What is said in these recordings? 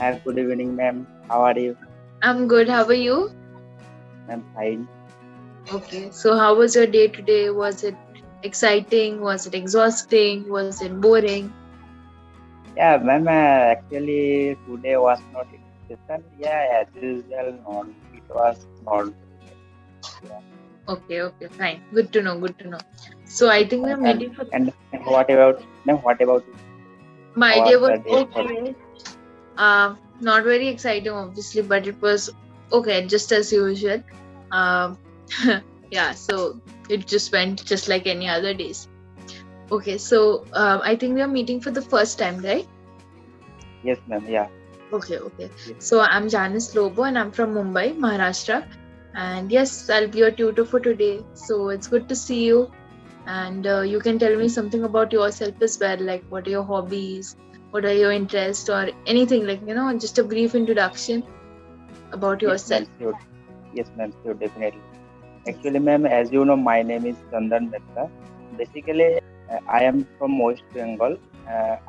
Good evening, ma'am. How are you? I'm good. How are you? I'm fine. Okay. So, how was your day today? Was it exciting? Was it exhausting? Was it boring? Yeah, ma'am. Actually, today was not special. Yeah, as usual, it was normal. Yeah. Okay. Okay. Fine. Good to know. Good to know. So, I Yes, think we're ma'am. meeting for And what about ma'am? What about you? my How day was was the day for? okay. Not very exciting, obviously, but it was okay, just as usual. Um, yeah. So it just went just like any other days. Okay. So, I think we are meeting for the first time, right? Yes, ma'am. Yeah. Okay, okay. Yes. So I'm Janice Lobo and I'm from Mumbai, Maharashtra. And yes, I'll be your tutor for today. So it's good to see you. And you can tell me something about yourself as well, like what are your hobbies, what are your interests, or anything like, just a brief introduction about Yes, yourself. ma'am. Sure. Yes, ma'am. Sure. Definitely. Actually, ma'am, as you know, my name is Chandan Mehta. Basically, I am from West Bengal.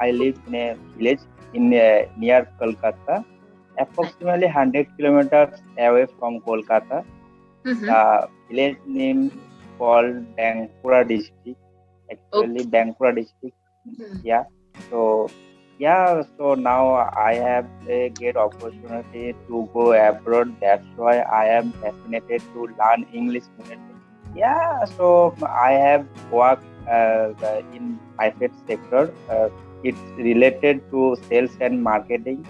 I live in a village in near Kolkata, Nice. approximately 100 kilometers away from Kolkata. Mm-hmm. The village name called Bankura district. Actually, Okay. Bankura district. Hmm. Yeah. So yeah. So now I have a great opportunity to go abroad. That's why I am fascinated to learn English fluently. Yeah. So I have worked in private sector. It's related to sales and marketing.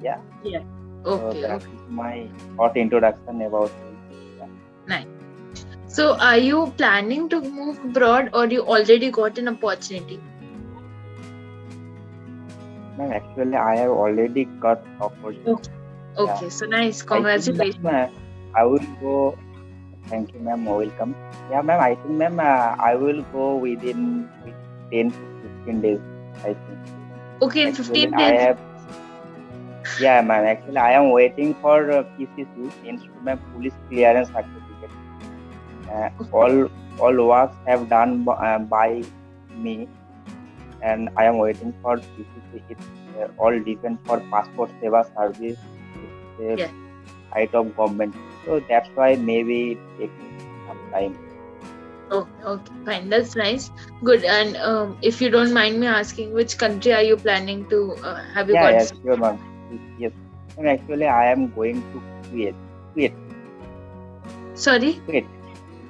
Yeah. Yeah. So Okay, that okay. is my short introduction about me. Yeah. Nice. So are you planning to move abroad or you already got an opportunity? Ma'am, actually, I have already got opportunity. Okay. Yeah. Okay, so nice. I think, Congratulations. ma'am, I will go. Thank you, ma'am. Welcome. Yeah, ma'am. I think, ma'am, I will go within 10 to 15 days. I think. Okay, in Actually, 15 I days. have. Yeah, ma'am. Actually, I am waiting for PCC, means to my police clearance certificate. All works have done by me, and I am waiting for PCC. It's all depends for passport seva service. It's a Yeah. site of government, so that's why maybe it takes some time. Okay, okay, fine. That's nice. Good. And if you don't mind me asking, which country are you planning to have you Yeah, got? yes, sure, ma'am. Yes, and actually, I am going to Kuwait. Kuwait, Sorry, Kuwait,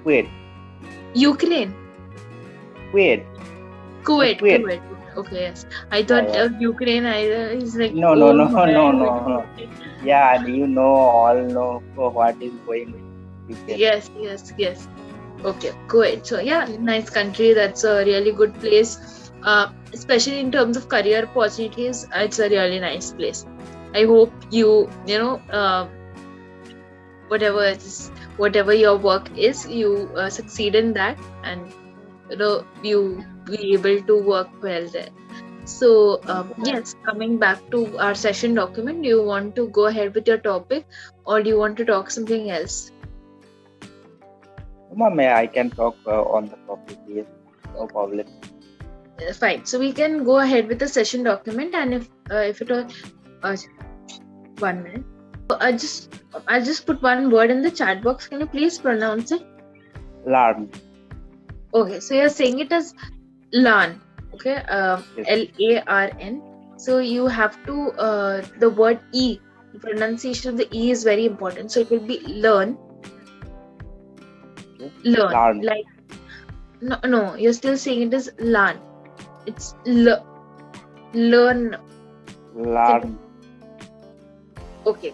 Kuwait, Ukraine, Kuwait. No, Kuwait, Kuwait. Kuwait. Okay, yes. I Yeah, thought yeah. Ukraine. I is like, No, no, oh no, my. no, no, no. Yeah, and you know, all know what is going with Ukraine. Yes, yes, yes. Okay, Kuwait. So yeah, nice country. That's a really good place. Especially in terms of career opportunities, it's a really nice place. I hope whatever it is, whatever your work is, you succeed in that, and you be able to work well there. So Thank you, ma'am. yes, coming back to our session document, do you want to go ahead with your topic, or do you want to talk something else? Ma'am, I can talk on the topic. Yes, no problem. Fine. So we can go ahead with the session document, and if it all, uh, 1 minute. I'll just put one word in the chat box. Can you please pronounce it? Learn. Okay. So you're saying it as learn. Okay. Yes. LARN. So you have to the word e. The pronunciation of the e is very important. So it will be learn, Okay. learn. Learn. Like no, no. You're still saying it as learn. It's learn. Can Learn. okay.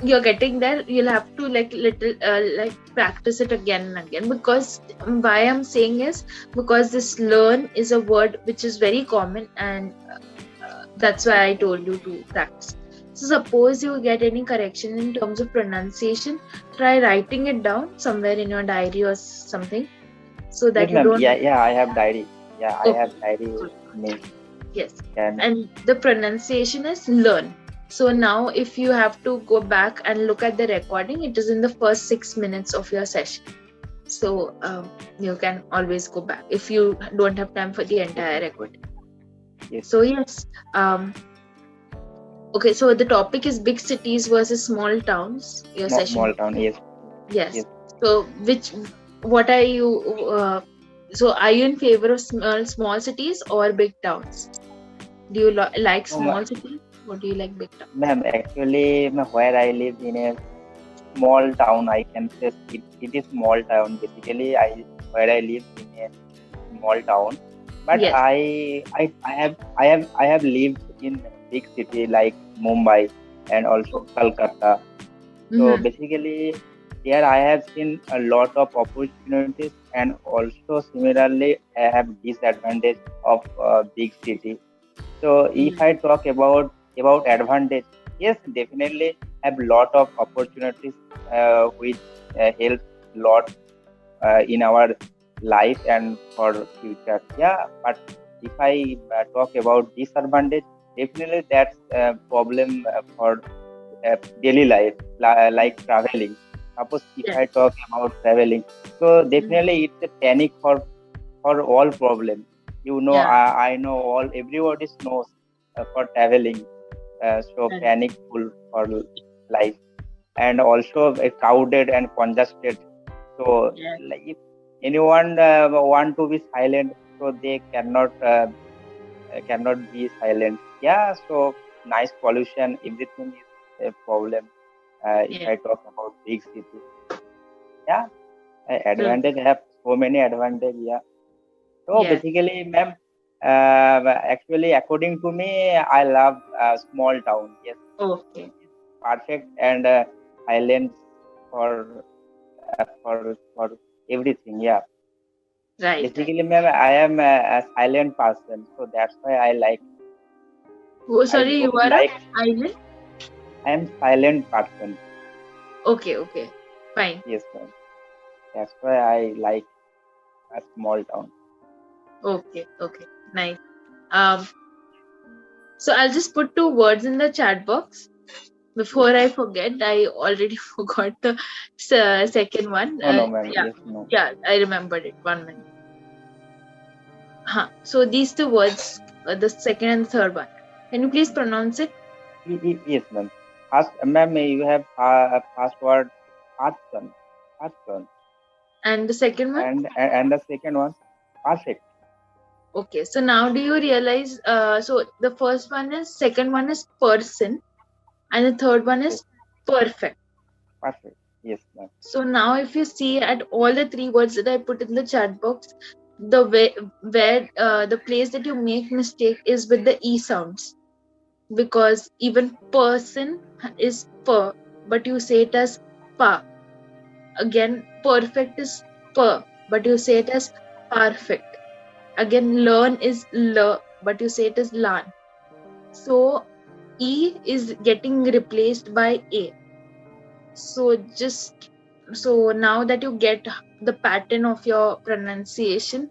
You're getting there. You'll have to like little like practice it again and again, because why I'm saying is because this learn is a word which is very common, and that's why I told you to practice. So suppose you get any correction in terms of pronunciation, try writing it down somewhere in your diary or something, so Yes, that you ma'am. don't. Yeah, yeah. I have diary. Yeah, I Okay, have diary good. with me. Yes. Can. And the pronunciation is learn. So now if you have to go back and look at the recording, it is in the first 6 minutes of your session. So you can always go back if you don't have time for the Yes, entire ma'am. Yes. recording. Yes. So yes, um, Okay, so the topic is big cities versus small towns. Your session. Small town. Yes, Yes. yes. So, what are you? So, are you in favor of small cities or big towns? Do you like So, small cities or do you like big towns? ma'am, actually, where I live in a small town, I can say it is small town. Basically, I where I live in a small town, but Yes. I have lived in big city like Mumbai and also Kolkata. So Mm-hmm. basically, there I have seen a lot of opportunities, and also similarly I have disadvantage of big city. So if Yeah. I talk about advantage, yes, definitely have lot of opportunities which help lot in our life and for future. Yeah, but if I talk about disadvantage, definitely that's a problem for daily life, like traveling. Suppose if Yes. I talk about traveling, so Mm. definitely it's a panic for all problem. You know, Yeah. I know all everybody knows for traveling, so Correct. panicful for life, and also crowded and congested. So Yeah. like, if anyone want to be silent, so they cannot be silent. Yeah, so nice pollution, everything is a problem. If Yeah. I talk about big city, yeah, True. advantage have so many advantage. Yeah. So Yes. basically, ma'am, actually, according to me, I love small town. Yes, Okay. it is perfect and silence for for everything. Yeah. Right. Right. Basically, ma'am, I am a silent person, so that's why I like. Oh, I sorry, you don't are a like. island. I am silent person. Okay. Okay. Fine. Yes, ma'am. That's why I like a small town. Okay. Okay. Nice. Um. So I'll just put two words in the chat box. Yes. Before I forget, I already forgot the second one. No, no, ma'am. Yeah, Yes, no. yeah, I remembered it. 1 minute. Huh. So these two words, the second and third one. Can you please pronounce it? Yes, ma'am. First, ma'am, you have password person, person, And the second one? and the second one, perfect. Okay. So now do you realize? So the first one is, second one is person, and the third one Yes, is perfect. perfect. Yes, ma'am. So now if you see at all the three words that I put in the chat box, the way where the place that you make mistake is with the e sounds, because even person is per, but you say it as pa. Again, perfect is per, but you say it as perfect. Again, learn is l, but you say it as lan. So e is getting replaced by a. So just so now that you get the pattern of your pronunciation,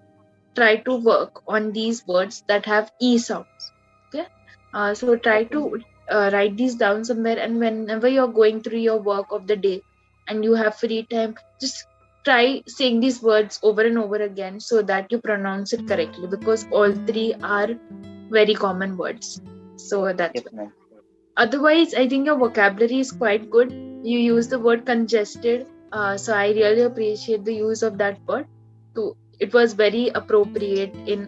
try to work on these words that have e sounds. Okay. So try Okay, to ma'am. write these down somewhere, and whenever you're going through your work of the day and you have free time, just try saying these words over and over again so that you pronounce it correctly, because all three are very common words. So that's Yes, why. ma'am. Otherwise, I think your vocabulary is quite good. You use the word congested, so I really appreciate the use of that word. To It was very appropriate in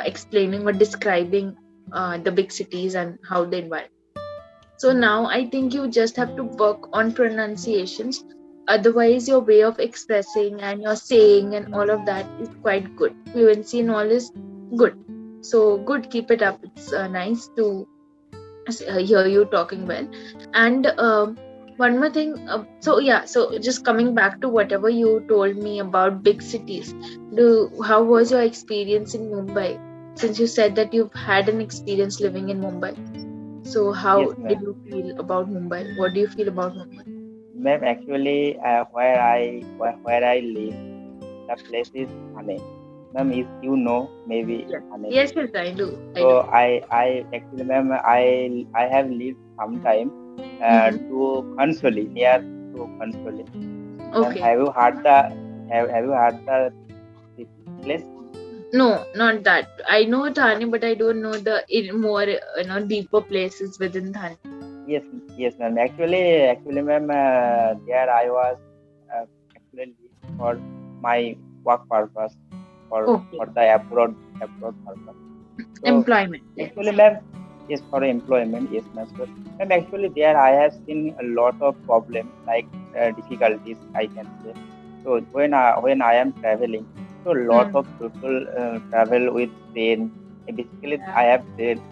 explaining or describing the big cities and how they environment. So now I think you just have to work on pronunciations. Otherwise, your way of expressing and your saying and all of that is quite good. Fluency and all is good. So good, keep it up. It's nice to hear you talking well. And one more thing. So yeah. So just coming back to whatever you told me about big cities. How was your experience in Mumbai? Since you said that you've had an experience living in Mumbai, so Yes, how did ma'am. you feel about Mumbai? What do you feel about Mumbai? Ma'am, actually, where I live, the place is Thane. Ma'am, if you know, maybe Yes, Thane. yes, yes, I do. I do. So I actually, ma'am, I have lived some time Mm-hmm. to Kansoli, near to Kansoli. Ma'am, Okay. have you heard the city place? No, not that. I know Thane, but I don't know the in more deeper places within Thane. Yes, yes, ma'am. Actually, ma'am, there I was uh, actually leave for my work purpose, Okay, for the abroad purpose. So employment. Yes. actually, ma'am, yes, for employment, yes, ma'am. So, ma'am, actually, there I have seen a lot of problems, like difficulties, I can say. So when I am traveling, so a lot Hmm. of people travel with train. Basically, Yeah. I have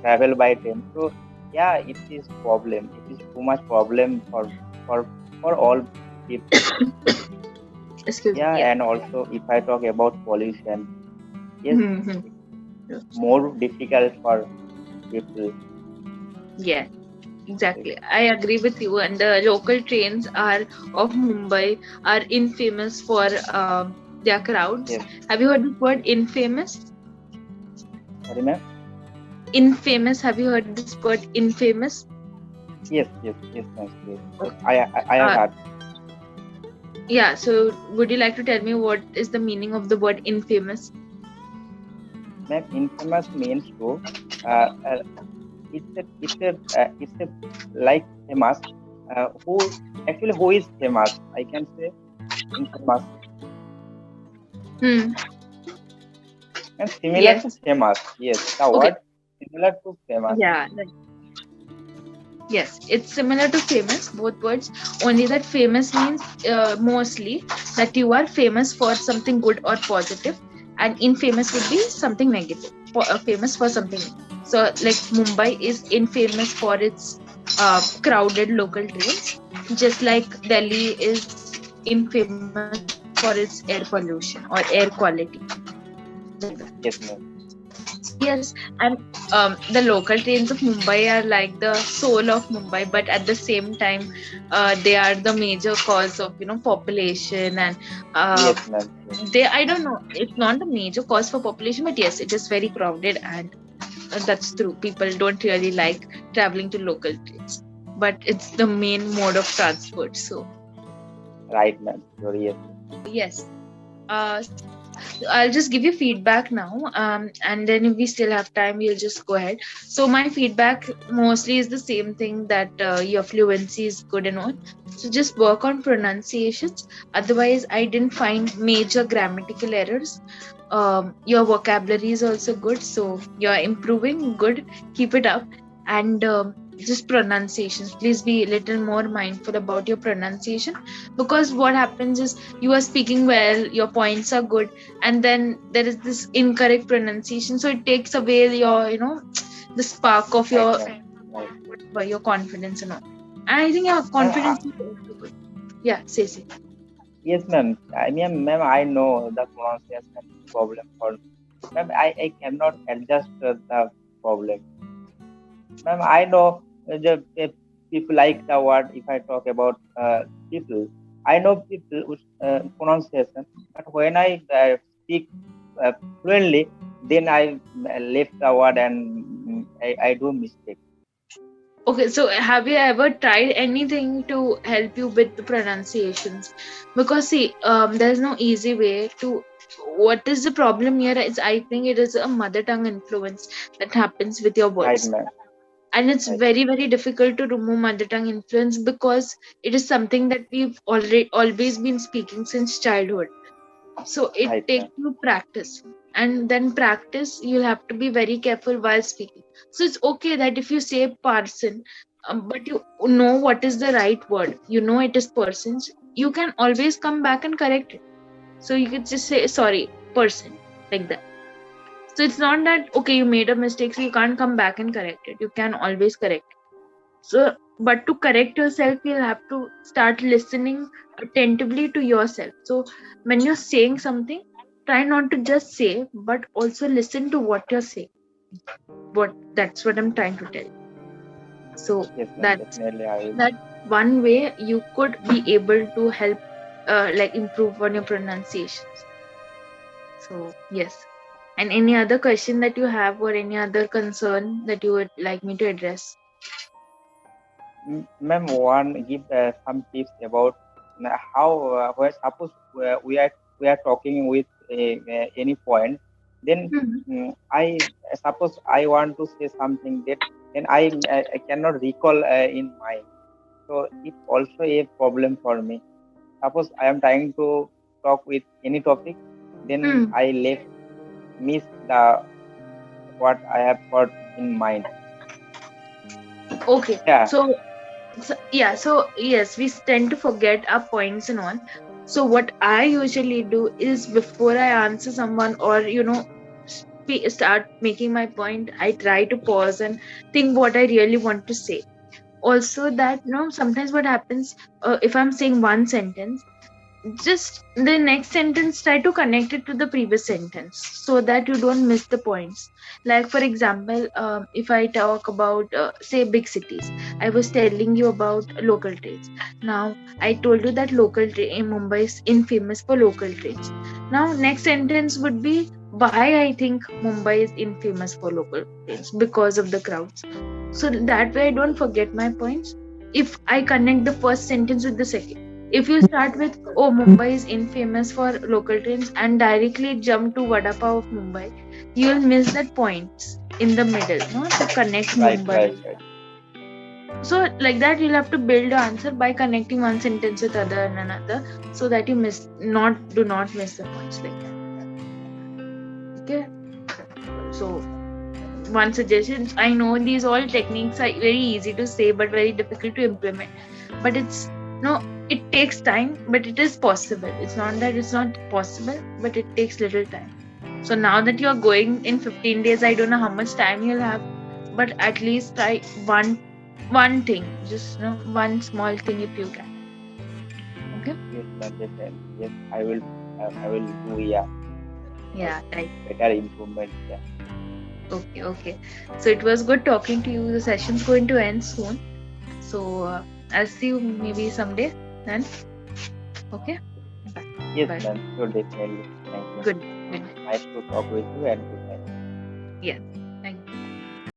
travel by train. So yeah, it is problem. It is too much problem for for all people. Excuse me. Yeah, Yeah. and also if I talk about pollution, yes, Hmm. it's more difficult for people. Yeah. Exactly. I agree with you. And the local trains are of Mumbai are infamous for their crowds. Yes, Have you heard the word infamous? sorry, ma'am. Infamous. Have you heard this word infamous? Yes, ma'am. Yes, yes. Okay. I have Uh, heard. yeah. So, would you like to tell me what is the meaning of the word infamous? Ma'am, infamous means to it's a like famous. Who actually who is famous? I can say infamous Hmm. and similar to Yes. famous. Yes, the Okay. word similar to famous. Yeah. Yes, it's similar to famous, both words. Only that famous means mostly that you are famous for something good or positive, and infamous would be something negative. Famous for something. So, like Mumbai is infamous for its crowded local trains, just like Delhi is infamous for its air pollution or air quality, like that. Yes, ma'am. So yes, and the local trains of Mumbai are like the soul of Mumbai, but at the same time, they are the major cause of population and uh, Yes, ma'am. Yes, they I don't know. It's not the major cause for population, but yes, it is very crowded, and that's true. People don't really like traveling to local trains, but it's the main mode of transport. So right, ma'am. Sure, yes. yes. So I'll just give you feedback now, and then if we still have time, we'll just go ahead. So my feedback mostly is the same thing that your fluency is good and all. So just work on pronunciations. Otherwise, I didn't find major grammatical errors. Your vocabulary is also good, so you're improving. Good, keep it up, and just pronunciations. Please be a little more mindful about your pronunciation, because what happens is you are speaking well, your points are good, and then there is this incorrect pronunciation, so it takes away your the spark of Right, your ma'am. Right. whatever, your confidence and all. And I think your Ma'am, confidence is also good. Yeah, say. yes, ma'am. I mean, ma'am, I know the pronunciation problem for ma'am. I cannot adjust the problem. Ma'am, I know the people like the word. If I talk about people, I know people with pronunciation, but when I speak uh, fluently, then I left the word and I do mistake. Okay, so have you ever tried anything to help you with the pronunciations? Because see, there's no easy way to. What is the problem here? Is I think it is a mother tongue influence that happens with your Right, words, ma'am. and it's Right, very difficult to remove mother tongue influence because it is something that we've already always been speaking since childhood. So it right, takes ma'am. you practice, and then practice you'll have to be very careful while speaking. So it's okay that if you say person, but you know what is the right word, it is persons, you can always come back and correct it. So you could just say sorry, person, like that. So it's not that okay, you made a mistake, so you can't come back and correct it. You can always correct it. So, but to correct yourself, you'll have to start listening attentively to yourself. So when you're saying something, try not to just say, but also listen to what you're saying. That's what I'm trying to tell. So Yes, ma'am. that's Definitely, I will. that one way you could be able to help, like improve on your pronunciations. So yes. And any other question that you have or any other concern that you would like me to address? Ma'am, one give some tips about how where suppose we are talking with any point. Then Mhm. I suppose I want to say something that then I cannot recall in mind. So it also a problem for me. Suppose I am trying to talk with any topic, then Hmm. I left miss the what I have thought in mind. Okay. Yeah, So yeah, so yes, we tend to forget our points and all. So what I usually do is before I answer someone or start making my point, I try to pause and think what I really want to say. Also, that sometimes what happens, if I'm saying one sentence, just the next sentence try to connect it to the previous sentence so that you don't miss the points. Like for example, if I talk about say big cities, I was telling you about local trains. Now I told you that local train in Mumbai is infamous for local trains. Now next sentence would be why I think Mumbai is infamous for local trains, because of the crowds. So that way I don't forget my points if I connect the first sentence with the second. If you start with, oh, Mumbai is infamous for local trains and directly jump to Vada Pav of Mumbai, you'll miss that points in the middle, no, to connect right, Mumbai. right, right. So like that, you'll have to build your answer by connecting one sentence with other and another, so that you do not miss the points like that. Okay. So one suggestion, I know these all techniques are very easy to say but very difficult to implement, but no it takes time, but it is possible. It's not that it's not possible, but it takes little time. So now that you're going in 15 days, I don't know how much time you'll have, but at least try one thing, just one small thing if you can. Okay. Yes, ma'am, definitely. Yes, I will do. Yeah, for Yeah, right. better improvement. Yeah. Okay. So it was good talking to you. The session's going to end soon, so I'll see you maybe someday then. Okay. Bye. Yes, Bye. ma'am. Sure, definitely. Thank you. Good. Good. Nice to talk with you and good night. Yeah.